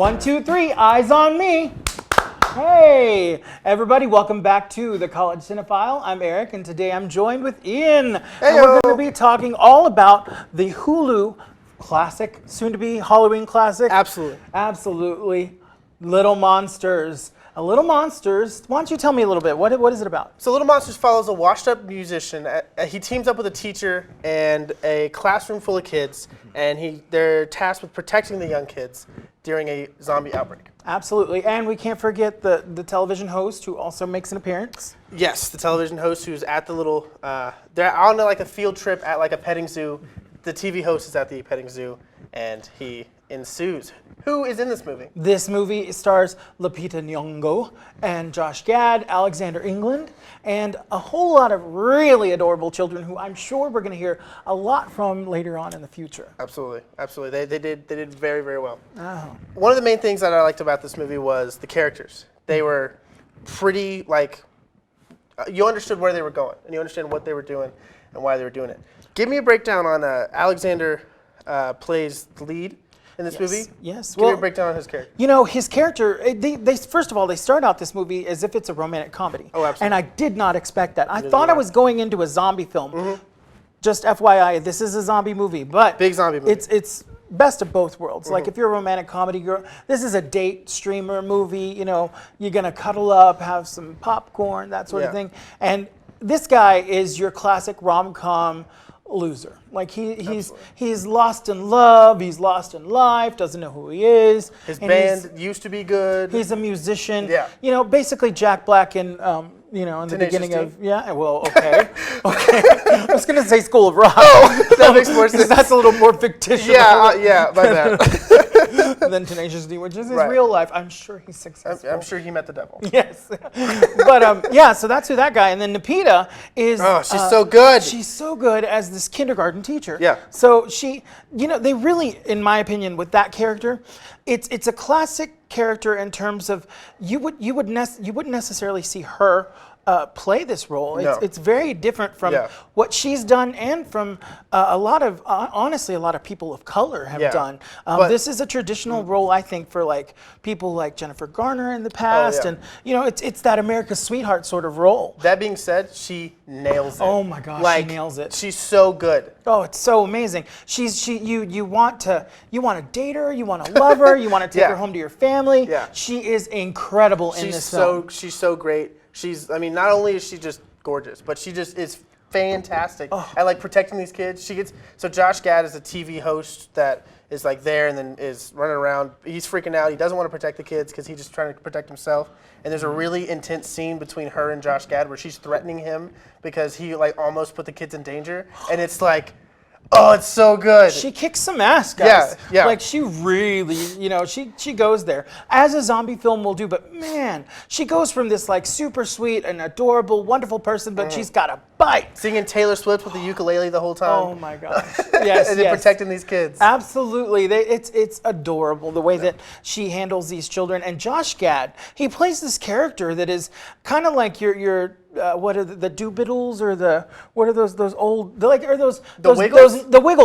1, 2, 3, eyes on me. Hey, everybody, welcome back to the College Cinephile. I'm Aerik, and today I'm joined with Ian. Hey-o. And we're going to be talking all about the Hulu classic, soon-to-be Halloween classic. Absolutely. Little Monsters. Little Monsters, why don't you tell me a little bit, what is it about? So Little Monsters follows a washed-up musician. He teams up with a teacher and a classroom full of kids, and they're tasked with protecting the young kids during a zombie outbreak. Absolutely, and we can't forget the television host who also makes an appearance. Yes, the television host who's at the little, they're on like a field trip at like a petting zoo. The TV host is at the petting zoo, and he ensues. Who is in this movie? This movie stars Lupita Nyongo and Josh Gad, Alexander England, and a whole lot of really adorable children who I'm sure we're going to hear a lot from later on in the future. Absolutely. They did very, very well. Oh. One of the main things that I liked about this movie was the characters. They were pretty, you understood where they were going, and you understand what they were doing and why they were doing it. Give me a breakdown on Alexander plays the lead in this movie. Yes. Give me a breakdown on his character. You know, his character, they first of all, they start out this movie as if it's a romantic comedy. Oh, absolutely. And I did not expect that. I thought I was going into a zombie film. Mm-hmm. Just FYI, this is a zombie movie, but big zombie movie. It's best of both worlds. Mm-hmm. Like if you're a romantic comedy girl, this is a date streamer movie. You know, you're gonna cuddle up, have some popcorn, that sort of thing. And this guy is your classic rom-com loser. Like he's lost in love, he's lost in life, doesn't know who he is. His band used to be good. He's a musician. Yeah. You know, basically Jack Black in in the beginning of okay. I was gonna say School of Rock. Oh, that makes more sense. That's a little more fictitious. Yeah, my bad. Than Tenacious D, which is his real life. I'm sure he's successful. I'm sure he met the devil. Yes. But so that's who that guy. And then Lupita is she's so good. She's so good as this kindergarten teacher. Yeah. So she, they really, in my opinion, with that character, it's a classic character in terms of you wouldn't necessarily see her play this role. No. It's very different from what she's done and from honestly a lot of people of color have done. This is a traditional role, I think, for like people like Jennifer Garner in the past, and it's that America's sweetheart sort of role. That being said, she nails it. Oh my gosh, she nails it. She's so good. Oh, it's so amazing. You want to date her, you want to love her, you want to take her home to your family. Yeah. She is incredible in this film. She's so great. Not only is she just gorgeous, but she just is fantastic at like protecting these kids. So Josh Gad is a TV host that is like there and then is running around. He's freaking out. He doesn't want to protect the kids because he's just trying to protect himself. And there's a really intense scene between her and Josh Gad where she's threatening him because he like almost put the kids in danger. And it's like, oh, it's so good. She kicks some ass, guys. Yeah. Like she really, she goes there. As a zombie film will do, but man, she goes from this like super sweet and adorable, wonderful person, but she's got a bite. Singing Taylor Swift with the ukulele the whole time. Oh my gosh. Yes, and then protecting these kids. Absolutely. It's adorable the way that she handles these children. And Josh Gad, he plays this character that is kind of like your what are the Doobiddles or what are those old the Wiggles? The Wiggles.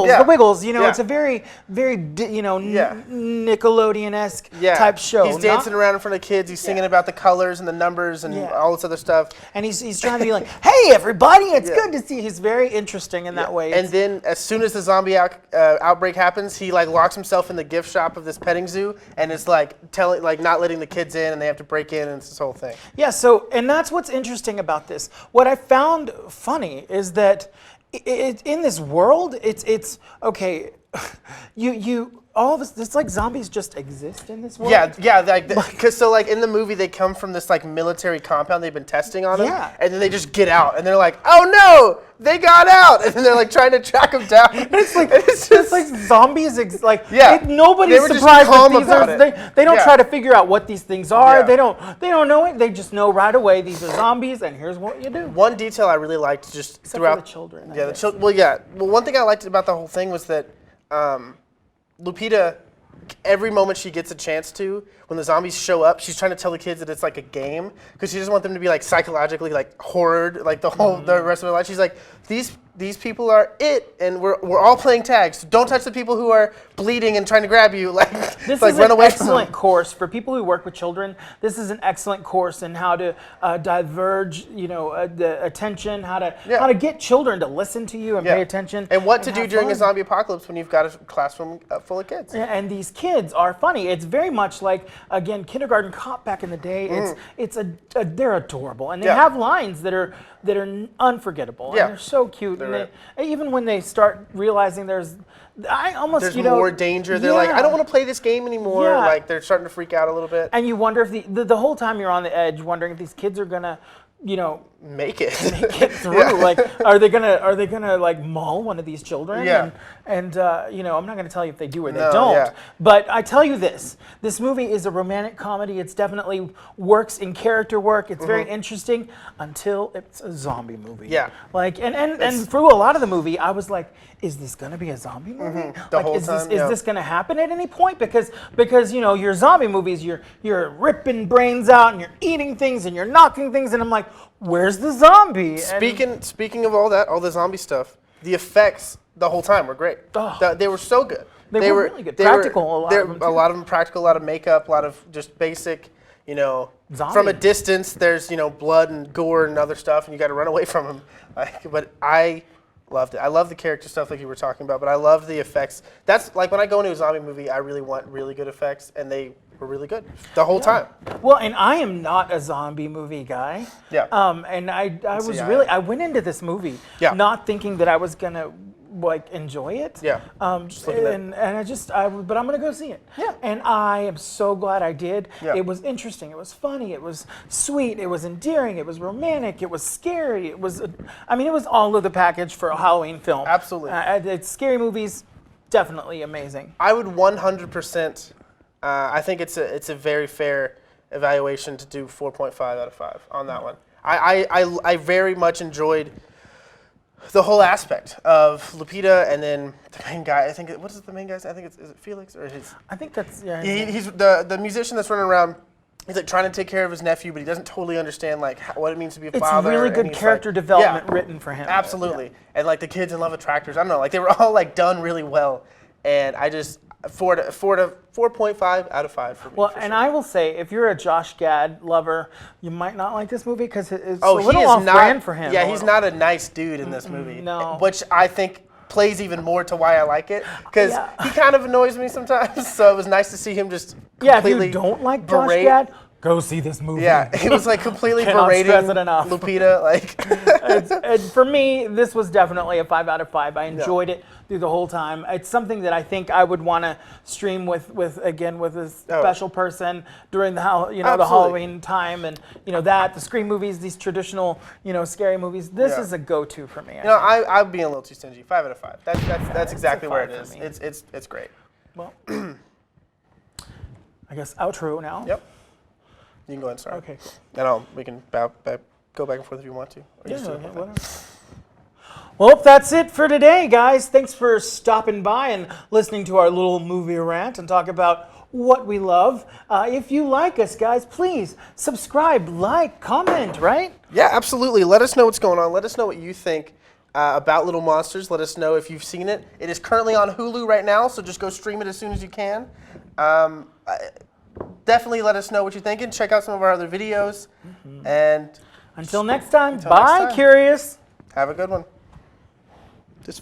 Yeah. The Wiggles. Yeah. It's a very Nickelodeon-esque type show. He's dancing around in front of kids. He's singing about the colors and the numbers and all this other stuff. And he's trying to be like, hey everybody, it's good to see. He's very interesting in that way. And then as soon as the zombie outbreak happens, he like locks himself in the gift shop of this petting zoo and is like not letting the kids in, and they have to break in, and it's this whole thing. Yeah. So and that's what's interesting about this. What I found funny is that in this world, it's okay. All of us, it's like zombies just exist in this world. Yeah, because like in the movie they come from this like military compound they've been testing on them, and then they just get out and they're like, oh no, they got out, and then they're like trying to track them down. It's like zombies. Nobody's they surprised that these are. They don't try to figure out what these things are. They don't know it. They just know right away these are zombies, and here's what you do. One detail I really liked Except throughout for the children. Yeah, the children. Well, one thing I liked about the whole thing was that. Lupita, every moment she gets a chance to, when the zombies show up, she's trying to tell the kids that it's like a game because she doesn't want them to be like psychologically like horrored like the rest of their life. She's like, these these people are it, and we're all playing tag. So don't touch the people who are bleeding and trying to grab you. Like, this like is run an away from excellent them. course for people who work with children. This is an excellent course in how to diverge, the attention, how to get children to listen to you and pay attention, and what to do during a fun. zombie apocalypse when you've got a classroom full of kids. Yeah, and these kids are funny. It's very much like, again, Kindergarten Cop back in the day. They're adorable, and they have lines that are unforgettable. Yeah. And they're so cute. And even when they start realizing there's more danger. They're like, I don't want to play this game anymore. Yeah. Like they're starting to freak out a little bit. And you wonder if the whole time you're on the edge, wondering if these kids are gonna, make it through. Yeah. Like, are they gonna like maul one of these children? Yeah. And I'm not gonna tell you if they do or they don't. Yeah. But I tell you this movie is a romantic comedy. It's definitely works in character work. It's very interesting until it's a zombie movie. Yeah. Like and through a lot of the movie, I was like, is this gonna be a zombie movie? The whole time, is this gonna happen at any point? Because your zombie movies, you're ripping brains out and you're eating things and you're knocking things, and I'm like, where's the zombie? Speaking of all that, all the zombie stuff, the effects the whole time were great. They were so good. They were really good. Practical, a lot of them too. A lot of them practical, a lot of makeup, a lot of just basic, Zombie. from a distance, there's, blood and gore and other stuff, and you got to run away from them. But I loved it. I love the character stuff like you were talking about, but I love the effects. That's like when I go into a zombie movie, I really want really good effects, and they were really good the whole time. Well, and I am not a zombie movie guy. Yeah. And I went into this movie not thinking that I was gonna enjoy it. Yeah. But I'm gonna go see it. Yeah. And I am so glad I did. Yeah. It was interesting. It was funny. It was sweet. It was endearing. It was romantic. It was scary. It was all of the package for a Halloween film. Absolutely. It's scary movies, definitely amazing. I would 100%. I think it's a very fair evaluation to do 4.5 out of 5 on that one. I very much enjoyed the whole aspect of Lupita and then the main guy. I think what is the main guy's? I think is it Felix or his? I think that's He's the musician that's running around. He's like trying to take care of his nephew, but he doesn't totally understand what it means to be a father. It's really good character development written for him. Absolutely, and like the kids in love with tractors. I don't know, they were all done really well, and I just 4.5 out of 5 for me. Well, and I will say, if you're a Josh Gad lover, you might not like this movie because it's a little off-brand for him. Yeah, he's not a nice dude in this movie. No. Which I think plays even more to why I like it, because he kind of annoys me sometimes. So it was nice to see him just completely if you don't like Josh Gad, go see this movie. Yeah, he was completely Cannot berating stress it enough. Lupita. And for me, this was definitely a 5 out of 5. I enjoyed it through the whole time. It's something that I think I would want to stream with a special person during the Halloween time, and the Scream movies, these traditional scary movies. This is a go-to for me. I'm being a little too stingy. 5 out of 5. That's exactly where it is. It's great. Well, I guess outro now. Yep. You can go ahead and start. Okay, cool. And we can go back and forth if you want to. Whatever. Well, that's it for today, guys. Thanks for stopping by and listening to our little movie rant and talk about what we love. If you like us, guys, please subscribe, like, comment, right? Yeah, absolutely. Let us know what's going on. Let us know what you think about Little Monsters. Let us know if you've seen it. It is currently on Hulu right now, so just go stream it as soon as you can. Definitely let us know what you're thinking. Check out some of our other videos. And until next time, bye, Curious. Have a good one.